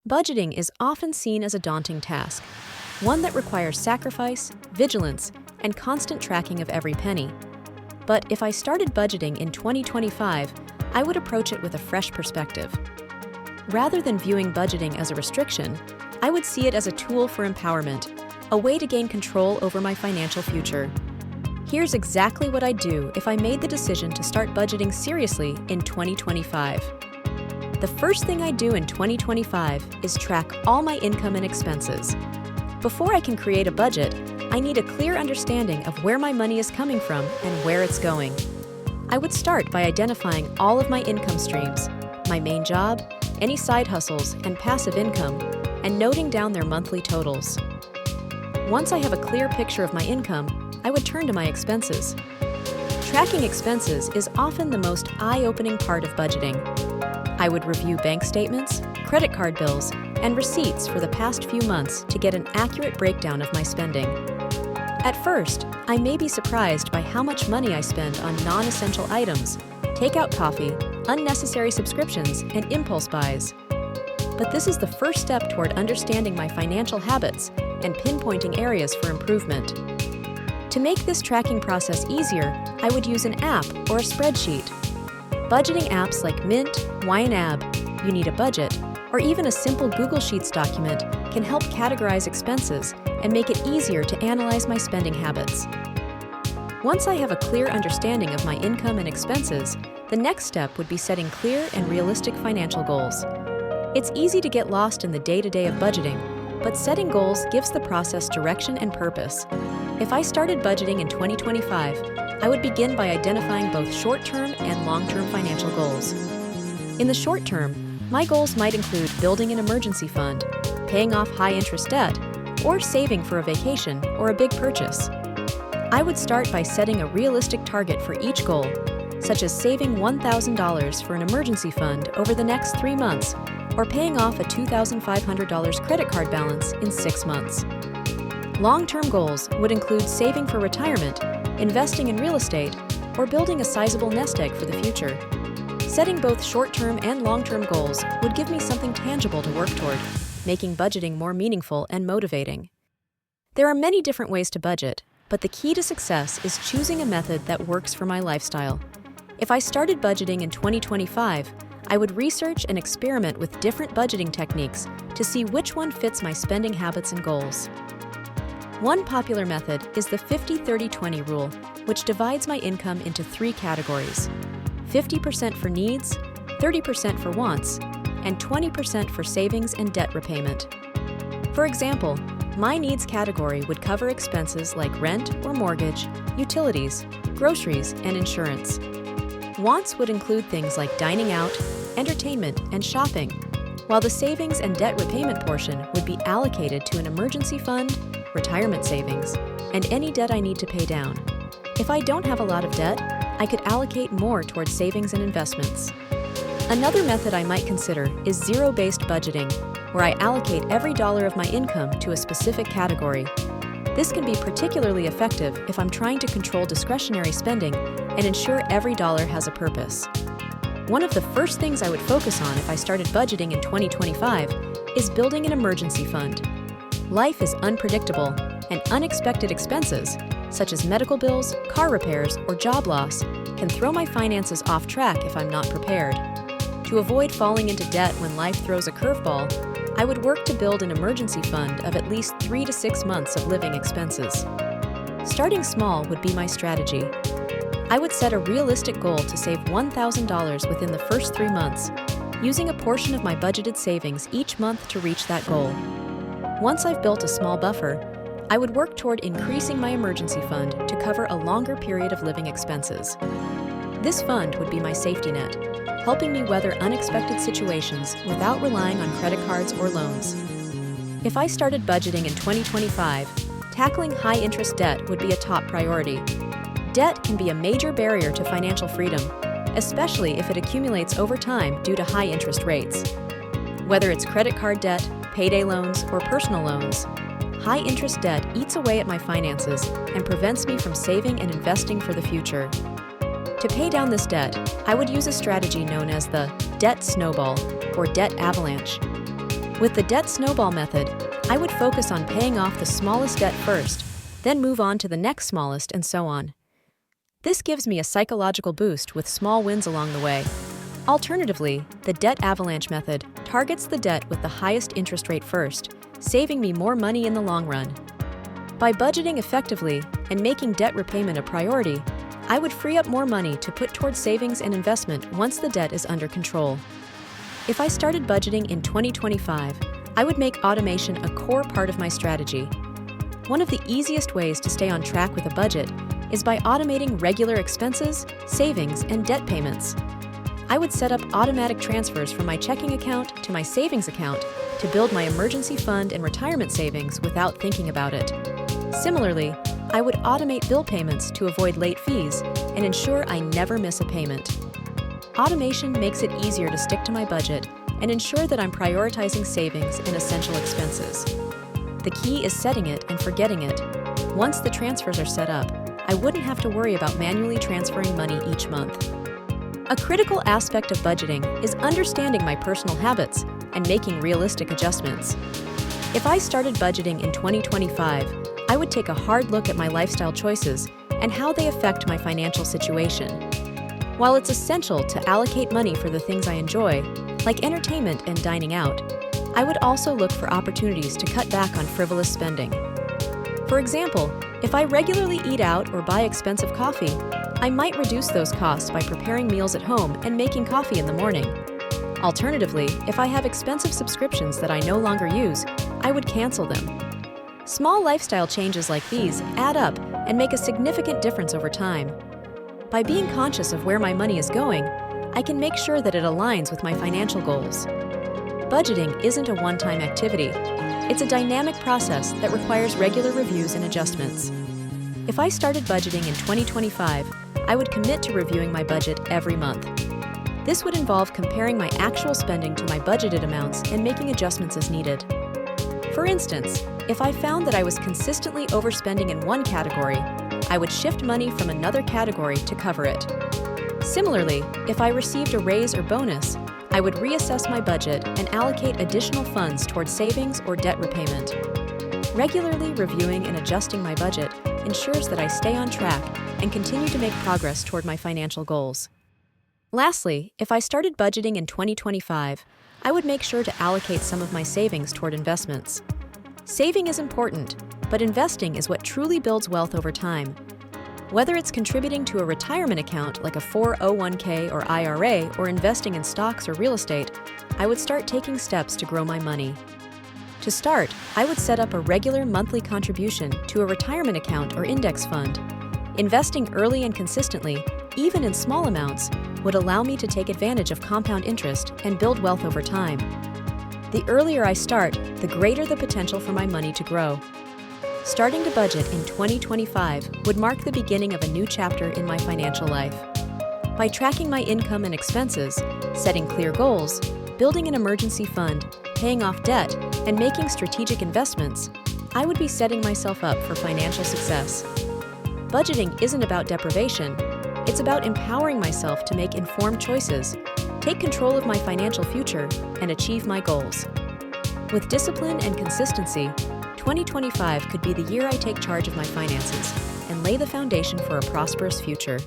Budgeting is often seen as a daunting task, one that requires sacrifice, vigilance, and constant tracking of every penny. But if I started budgeting in 2025, I would approach it with a fresh perspective. Rather than viewing budgeting as a restriction, I would see it as a tool for empowerment, a way to gain control over my financial future. Here's exactly what I'd do if I made the decision to start budgeting seriously in 2025. The first thing I do in 2025 is track all my income and expenses. Before I can create a budget, I need a clear understanding of where my money is coming from and where it's going. I would start by identifying all of my income streams, my main job, any side hustles, and passive income, and noting down their monthly totals. Once I have a clear picture of my income, I would turn to my expenses. Tracking expenses is often the most eye-opening part of budgeting. I would review bank statements, credit card bills, and receipts for the past few months to get an accurate breakdown of my spending. At first, I may be surprised by how much money I spend on non-essential items, takeout coffee, unnecessary subscriptions, and impulse buys. But this is the first step toward understanding my financial habits and pinpointing areas for improvement. To make this tracking process easier, I would use an app or a spreadsheet. Budgeting apps like Mint, YNAB, You Need a Budget, or even a simple Google Sheets document can help categorize expenses and make it easier to analyze my spending habits. Once I have a clear understanding of my income and expenses, the next step would be setting clear and realistic financial goals. It's easy to get lost in the day-to-day of budgeting, but setting goals gives the process direction and purpose. If I started budgeting in 2025, I would begin by identifying both short-term and long-term financial goals. In the short term, my goals might include building an emergency fund, paying off high-interest debt, or saving for a vacation or a big purchase. I would start by setting a realistic target for each goal, such as saving $1,000 for an emergency fund over the next 3 months, or paying off a $2,500 credit card balance in 6 months. Long-term goals would include saving for retirement, investing in real estate, or building a sizable nest egg for the future. Setting both short-term and long-term goals would give me something tangible to work toward, making budgeting more meaningful and motivating. There are many different ways to budget, but the key to success is choosing a method that works for my lifestyle. If I started budgeting in 2025, I would research and experiment with different budgeting techniques to see which one fits my spending habits and goals. One popular method is the 50-30-20 rule, which divides my income into 3 categories: 50% for needs, 30% for wants, and 20% for savings and debt repayment. For example, my needs category would cover expenses like rent or mortgage, utilities, groceries, and insurance. Wants would include things like dining out, entertainment, and shopping, while the savings and debt repayment portion would be allocated to an emergency fund, retirement savings, and any debt I need to pay down. If I don't have a lot of debt, I could allocate more towards savings and investments. Another method I might consider is zero-based budgeting, where I allocate every dollar of my income to a specific category. This can be particularly effective if I'm trying to control discretionary spending and ensure every dollar has a purpose. One of the first things I would focus on if I started budgeting in 2025 is building an emergency fund. Life is unpredictable, and unexpected expenses, such as medical bills, car repairs, or job loss, can throw my finances off track if I'm not prepared. To avoid falling into debt when life throws a curveball, I would work to build an emergency fund of at least 3 to 6 months of living expenses. Starting small would be my strategy. I would set a realistic goal to save $1,000 within the first 3 months, using a portion of my budgeted savings each month to reach that goal. Once I've built a small buffer, I would work toward increasing my emergency fund to cover a longer period of living expenses. This fund would be my safety net, helping me weather unexpected situations without relying on credit cards or loans. If I started budgeting in 2025, tackling high-interest debt would be a top priority. Debt can be a major barrier to financial freedom, especially if it accumulates over time due to high interest rates. Whether it's credit card debt, payday loans, or personal loans, high-interest debt eats away at my finances and prevents me from saving and investing for the future. To pay down this debt, I would use a strategy known as the debt snowball or debt avalanche. With the debt snowball method, I would focus on paying off the smallest debt first, then move on to the next smallest, and so on. This gives me a psychological boost with small wins along the way. Alternatively, the debt avalanche method targets the debt with the highest interest rate first, saving me more money in the long run. By budgeting effectively and making debt repayment a priority, I would free up more money to put towards savings and investment once the debt is under control. If I started budgeting in 2025, I would make automation a core part of my strategy. One of the easiest ways to stay on track with a budget is by automating regular expenses, savings, and debt payments. I would set up automatic transfers from my checking account to my savings account to build my emergency fund and retirement savings without thinking about it. Similarly, I would automate bill payments to avoid late fees and ensure I never miss a payment. Automation makes it easier to stick to my budget and ensure that I'm prioritizing savings and essential expenses. The key is setting it and forgetting it. Once the transfers are set up, I wouldn't have to worry about manually transferring money each month. A critical aspect of budgeting is understanding my personal habits and making realistic adjustments. If I started budgeting in 2025, I would take a hard look at my lifestyle choices and how they affect my financial situation. While it's essential to allocate money for the things I enjoy, like entertainment and dining out, I would also look for opportunities to cut back on frivolous spending. For example, if I regularly eat out or buy expensive coffee, I might reduce those costs by preparing meals at home and making coffee in the morning. Alternatively, if I have expensive subscriptions that I no longer use, I would cancel them. Small lifestyle changes like these add up and make a significant difference over time. By being conscious of where my money is going, I can make sure that it aligns with my financial goals. Budgeting isn't a one-time activity. It's a dynamic process that requires regular reviews and adjustments. If I started budgeting in 2025, I would commit to reviewing my budget every month. This would involve comparing my actual spending to my budgeted amounts and making adjustments as needed. For instance, if I found that I was consistently overspending in one category, I would shift money from another category to cover it. Similarly, if I received a raise or bonus, I would reassess my budget and allocate additional funds towards savings or debt repayment. Regularly reviewing and adjusting my budget ensures that I stay on track and continue to make progress toward my financial goals. Lastly, if I started budgeting in 2025, I would make sure to allocate some of my savings toward investments. Saving is important, but investing is what truly builds wealth over time. Whether it's contributing to a retirement account like a 401k or IRA or investing in stocks or real estate, I would start taking steps to grow my money. To start, I would set up a regular monthly contribution to a retirement account or index fund. Investing early and consistently, even in small amounts, would allow me to take advantage of compound interest and build wealth over time. The earlier I start, the greater the potential for my money to grow. Starting to budget in 2025 would mark the beginning of a new chapter in my financial life. By tracking my income and expenses, setting clear goals, building an emergency fund, paying off debt, and making strategic investments, I would be setting myself up for financial success. Budgeting isn't about deprivation. It's about empowering myself to make informed choices, take control of my financial future, and achieve my goals. With discipline and consistency, 2025 could be the year I take charge of my finances and lay the foundation for a prosperous future.